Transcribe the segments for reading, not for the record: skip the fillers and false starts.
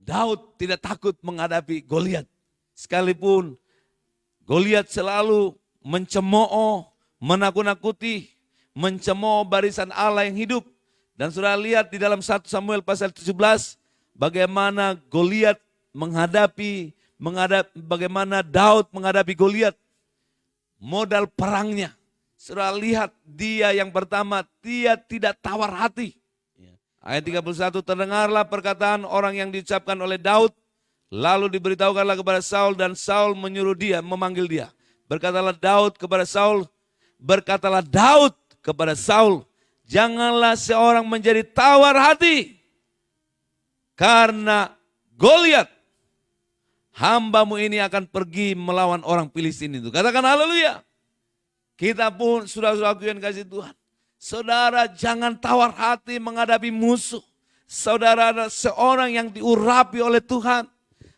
Daud tidak takut menghadapi Goliat. Sekalipun Goliat selalu mencemooh, menakut-nakuti, mencemooh barisan Allah yang hidup. Dan sudah lihat di dalam 1 Samuel pasal 17, bagaimana Goliat bagaimana Daud menghadapi Goliat. Modal perangnya. Sudah lihat dia yang pertama, dia tidak tawar hati. Ayat 31, terdengarlah perkataan orang yang diucapkan oleh Daud, lalu diberitahukanlah kepada Saul dan Saul menyuruh dia, memanggil dia. Berkatalah Daud kepada Saul, janganlah seorang menjadi tawar hati karena Goliat. Hambamu ini akan pergi melawan orang Filistin itu. Katakan haleluya. Kita pun saudara-saudaraku yang kasih Tuhan. Saudara jangan tawar hati menghadapi musuh. Saudara adalah seorang yang diurapi oleh Tuhan.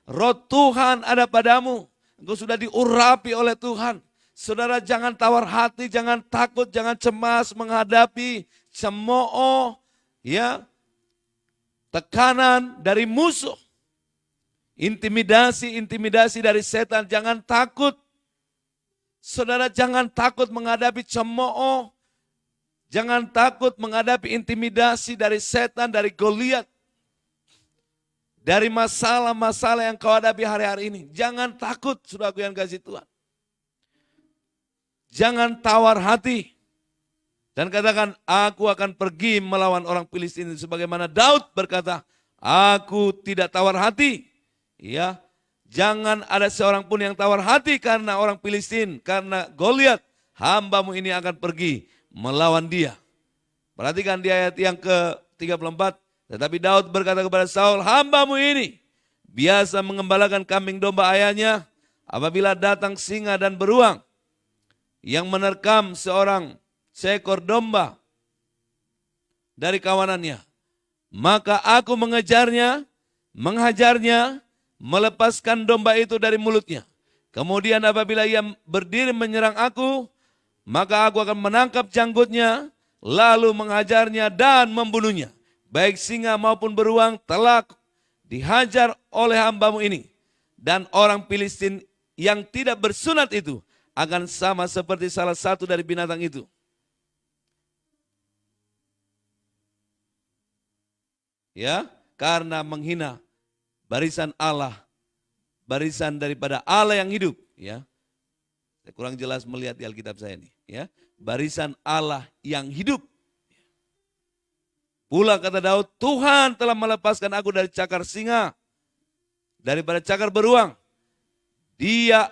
Roh Tuhan ada padamu. Engkau sudah diurapi oleh Tuhan. Saudara jangan tawar hati, jangan takut, jangan cemas menghadapi cemooh, tekanan dari musuh. Intimidasi dari setan, jangan takut. Saudara jangan takut menghadapi cemooh. Jangan takut menghadapi intimidasi dari setan, dari Goliat. Dari masalah-masalah yang kau hadapi hari-hari ini. Jangan takut, saudaraku yang kasih Tuhan. Jangan tawar hati. Dan katakan, aku akan pergi melawan orang Filistin. Sebagaimana Daud berkata, aku tidak tawar hati. Ya, jangan ada seorang pun yang tawar hati karena orang Filistin, karena Goliat. Hambamu ini akan pergi melawan dia. Perhatikan di ayat yang ke-34. Tetapi Daud berkata kepada Saul, hambamu ini biasa mengembalakan kambing domba ayahnya. Apabila datang singa dan beruang yang menerkam seekor domba dari kawanannya, maka aku menghajarnya, melepaskan domba itu dari mulutnya. Kemudian apabila ia berdiri menyerang aku, maka aku akan menangkap janggutnya, lalu menghajarnya dan membunuhnya. Baik singa maupun beruang telah dihajar oleh hambamu ini. Dan orang Filistin yang tidak bersunat itu akan sama seperti salah satu dari binatang itu. Ya, karena menghina barisan Allah, barisan daripada Allah yang hidup. Ya, saya kurang jelas melihat di Alkitab saya ini. Ya, barisan Allah yang hidup. Pula kata Daud, Tuhan telah melepaskan aku dari cakar singa, daripada cakar beruang. Dia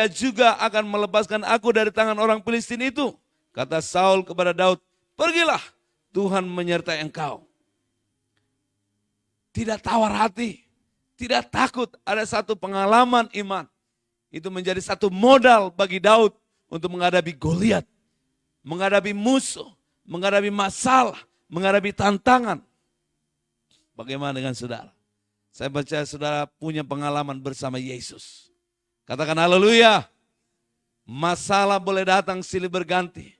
juga akan melepaskan aku dari tangan orang Filistin itu. Kata Saul kepada Daud, pergilah, Tuhan menyertai engkau. Tidak tawar hati, tidak takut. Ada satu pengalaman iman. Itu menjadi satu modal bagi Daud untuk menghadapi Goliat, menghadapi musuh, menghadapi masalah, menghadapi tantangan. Bagaimana dengan saudara? Saya percaya saudara punya pengalaman bersama Yesus. Katakan haleluya. Masalah boleh datang silih berganti.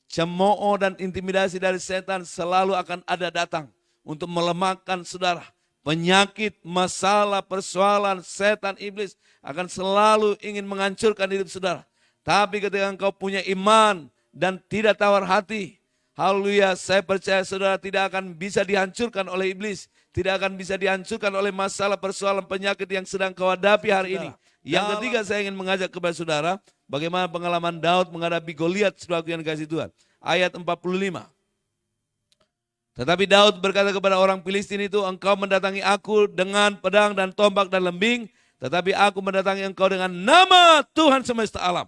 Cemooh dan intimidasi dari setan selalu akan ada datang untuk melemahkan saudara. Penyakit, masalah, persoalan, setan, iblis akan selalu ingin menghancurkan hidup saudara. Tapi ketika engkau punya iman dan tidak tawar hati, haleluya, saya percaya saudara tidak akan bisa dihancurkan oleh iblis. Tidak akan bisa dihancurkan oleh masalah, persoalan, penyakit yang sedang kau hadapi hari ini. Yang ketiga saya ingin mengajak kepada saudara, bagaimana pengalaman Daud menghadapi Goliat, saudaraku yang kasih Tuhan. Ayat 45. Tetapi Daud berkata kepada orang Filistin itu, engkau mendatangi aku dengan pedang dan tombak dan lembing, tetapi aku mendatangi engkau dengan nama Tuhan semesta alam.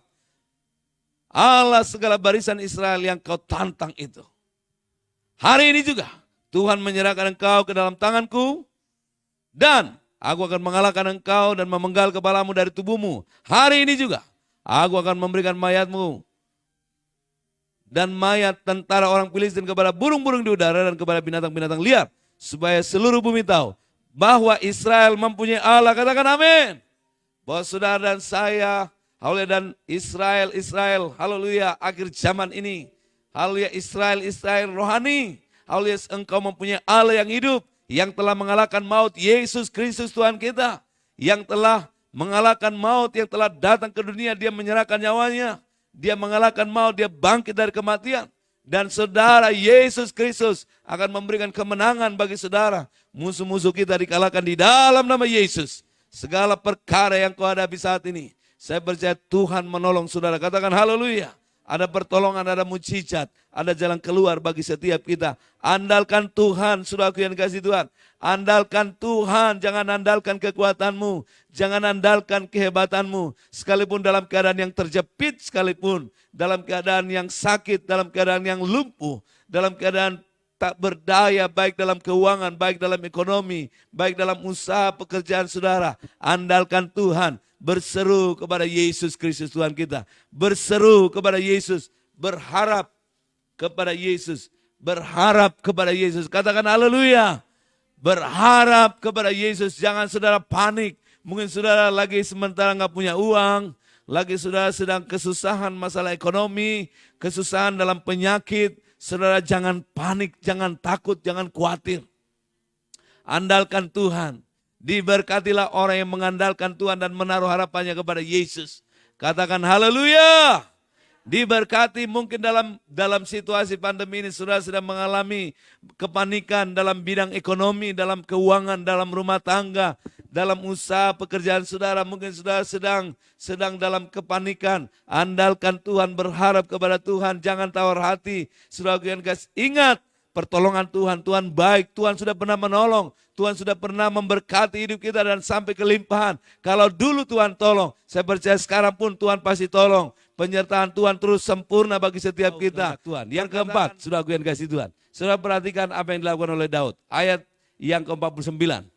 Allah segala barisan Israel yang kau tantang itu. Hari ini juga Tuhan menyerahkan engkau ke dalam tanganku, dan aku akan mengalahkan engkau dan memenggal kepalamu dari tubuhmu. Hari ini juga aku akan memberikan mayatmu dan mayat tentara orang Filistin kepada burung-burung di udara dan kepada binatang-binatang liar, supaya seluruh bumi tahu bahwa Israel mempunyai Allah. Katakan amin. Bahwa saudara dan saya, haleluya, dan Israel, haleluya, akhir zaman ini, haleluya, Israel rohani, haleluya, engkau mempunyai Allah yang hidup, yang telah mengalahkan maut, Yesus Kristus Tuhan kita, yang telah mengalahkan maut, yang telah datang ke dunia, dia menyerahkan nyawanya, dia mengalahkan maut, dia bangkit dari kematian. Dan saudara, Yesus Kristus akan memberikan kemenangan bagi saudara. Musuh-musuh kita dikalahkan di dalam nama Yesus. Segala perkara yang kau hadapi saat ini, saya percaya Tuhan menolong saudara. Katakan haleluya. Ada pertolongan, ada mujizat, ada jalan keluar bagi setiap kita. Andalkan Tuhan, saudaraku yang dikasihi Tuhan. Andalkan Tuhan, jangan andalkan kekuatanmu. Jangan andalkan kehebatanmu. Sekalipun dalam keadaan yang terjepit, sekalipun dalam keadaan yang sakit, dalam keadaan yang lumpuh, dalam keadaan tak berdaya, baik dalam keuangan, baik dalam ekonomi, baik dalam usaha pekerjaan saudara. Andalkan Tuhan. Berseru kepada Yesus Kristus Tuhan kita. Berseru kepada Yesus. Berharap kepada Yesus. Berharap kepada Yesus. Katakan haleluya. Berharap kepada Yesus. Jangan saudara panik. Mungkin saudara lagi sementara nggak punya uang. Lagi saudara sedang kesusahan masalah ekonomi. Kesusahan dalam penyakit. Saudara jangan panik, jangan takut, jangan khawatir. Andalkan Tuhan. Diberkatilah orang yang mengandalkan Tuhan dan menaruh harapannya kepada Yesus. Katakan haleluya. Diberkati mungkin dalam situasi pandemi ini saudara sedang mengalami kepanikan dalam bidang ekonomi, dalam keuangan, dalam rumah tangga, dalam usaha pekerjaan saudara. Mungkin saudara sedang dalam kepanikan. Andalkan Tuhan, berharap kepada Tuhan, jangan tawar hati. Saudara yang kasih, ingat pertolongan Tuhan, Tuhan baik, Tuhan sudah pernah menolong, Tuhan sudah pernah memberkati hidup kita dan sampai kelimpahan. Kalau dulu Tuhan tolong, saya percaya sekarang pun Tuhan pasti tolong. Penyertaan Tuhan terus sempurna bagi setiap kita. Tuhan. Yang keempat, saudara yang kasih Tuhan. Saudara perhatikan apa yang dilakukan oleh Daud. Ayat yang ke-49.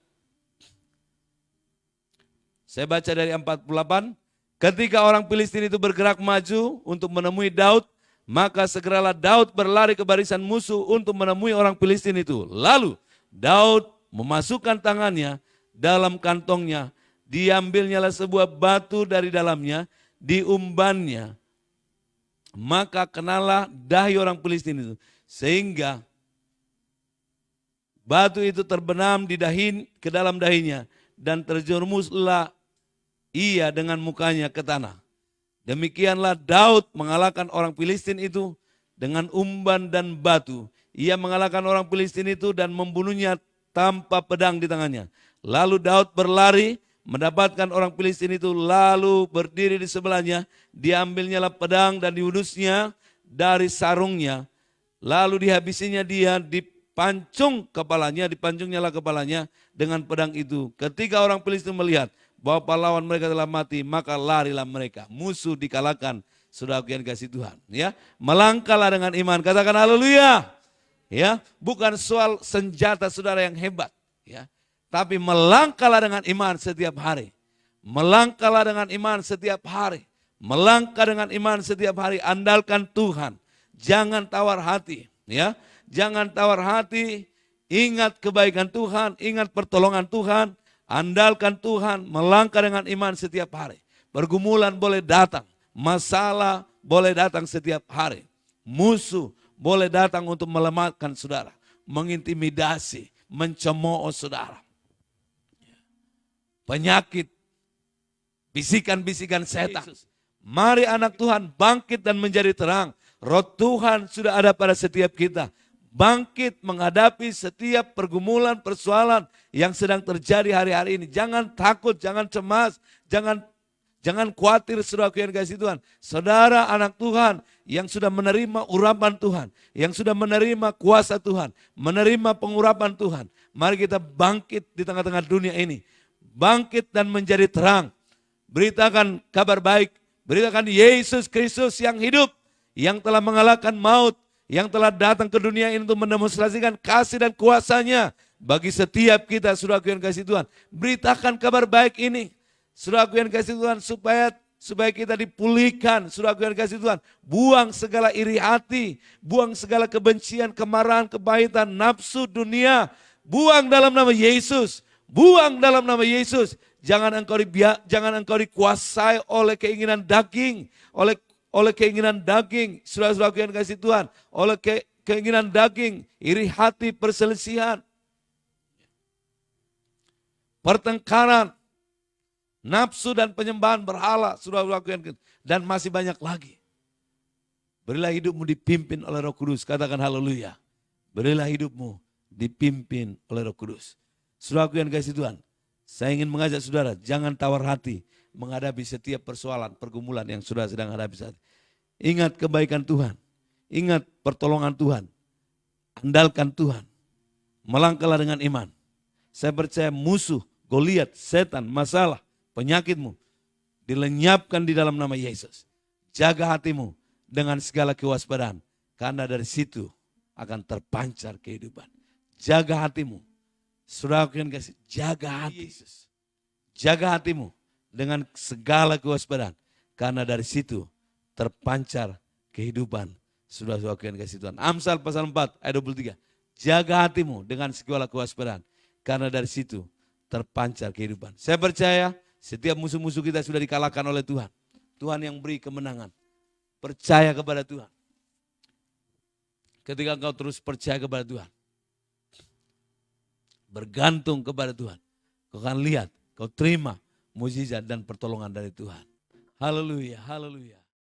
Saya baca dari 48. Ketika orang Filistin itu bergerak maju untuk menemui Daud, maka segeralah Daud berlari ke barisan musuh untuk menemui orang Filistin itu. Lalu Daud memasukkan tangannya dalam kantongnya, diambilnyalah sebuah batu dari dalamnya, diumbannya. Maka kenalah dahi orang Filistin itu, sehingga batu itu terbenam ke dalam dahinya, dan terjerumuslah ia dengan mukanya ke tanah. Demikianlah Daud mengalahkan orang Filistin itu dengan umban dan batu. Ia mengalahkan orang Filistin itu dan membunuhnya tanpa pedang di tangannya. Lalu Daud berlari, mendapatkan orang Filistin itu, lalu berdiri di sebelahnya. Diambilnyalah pedang dan diudusnya dari sarungnya. Lalu dihabisinya dia, dipancungnyalah kepalanya dengan pedang itu. Ketika orang Filistin melihat bahwa pahlawan mereka telah mati, maka larilah mereka. Musuh dikalahkan, saudara yang kasih Tuhan. Ya, melangkahlah dengan iman. Katakan haleluya. Ya, bukan soal senjata saudara yang hebat. Ya, tapi melangkahlah dengan iman setiap hari. Melangkahlah dengan iman setiap hari. Melangkah dengan iman setiap hari. Andalkan Tuhan. Jangan tawar hati. Ya, jangan tawar hati. Ingat kebaikan Tuhan. Ingat pertolongan Tuhan. Andalkan Tuhan, melangkah dengan iman setiap hari. Pergumulan boleh datang, masalah boleh datang setiap hari. Musuh boleh datang untuk melemahkan saudara, mengintimidasi, mencemooh saudara. Penyakit, bisikan-bisikan setan. Mari anak Tuhan bangkit dan menjadi terang. Roh Tuhan sudah ada pada setiap kita. Bangkit menghadapi setiap pergumulan, persoalan yang sedang terjadi hari-hari ini. Jangan takut, jangan cemas, jangan khawatir saudara yang kasih Tuhan. Saudara anak Tuhan yang sudah menerima urapan Tuhan, yang sudah menerima kuasa Tuhan, menerima pengurapan Tuhan. Mari kita bangkit di tengah-tengah dunia ini. Bangkit dan menjadi terang. Beritakan kabar baik, beritakan Yesus Kristus yang hidup, yang telah mengalahkan maut, yang telah datang ke dunia ini untuk mendemonstrasikan kasih dan kuasanya bagi setiap kita, saudaraku yang kasih Tuhan. Beritakan kabar baik ini, saudaraku yang kasih Tuhan, supaya kita dipulihkan, saudaraku yang kasih Tuhan. Buang segala iri hati, buang segala kebencian, kemarahan, kepahitan, nafsu dunia. Buang dalam nama Yesus, buang dalam nama Yesus. Jangan engkau dikuasai oleh keinginan daging, oleh keinginan daging, saudara-saudaraku yang kasih Tuhan, oleh keinginan daging, iri hati, perselisihan. pertengkaran, nafsu dan penyembahan berhala sudah lakukan, dan masih banyak lagi. Berilah hidupmu dipimpin oleh Roh Kudus. Katakan haleluya. Berilah hidupmu dipimpin oleh Roh Kudus. Saudaraku yang kasih Tuhan, saya ingin mengajak saudara, jangan tawar hati menghadapi setiap persoalan, pergumulan yang saudara sedang hadapi saat ini. Ingat kebaikan Tuhan, ingat pertolongan Tuhan, andalkan Tuhan, melangkahlah dengan iman. Saya percaya musuh, Goliat, setan, masalah, penyakitmu dilenyapkan di dalam nama Yesus. Jaga hatimu dengan segala kewaspadaan, karena dari situ akan terpancar kehidupan. Jaga hatimu. Saudara yang kasih, jaga hati. Jaga hatimu dengan segala kewaspadaan, karena dari situ terpancar kehidupan. Saudara yang kasih Tuhan. Amsal pasal 4 ayat 23. Jaga hatimu dengan segala kewaspadaan, karena dari situ terpancar kehidupan. Saya percaya setiap musuh-musuh kita sudah dikalahkan oleh Tuhan. Tuhan yang beri kemenangan. Percaya kepada Tuhan. Ketika engkau terus percaya kepada Tuhan, bergantung kepada Tuhan, kau akan lihat, kau terima mukjizat dan pertolongan dari Tuhan. Haleluya, haleluya.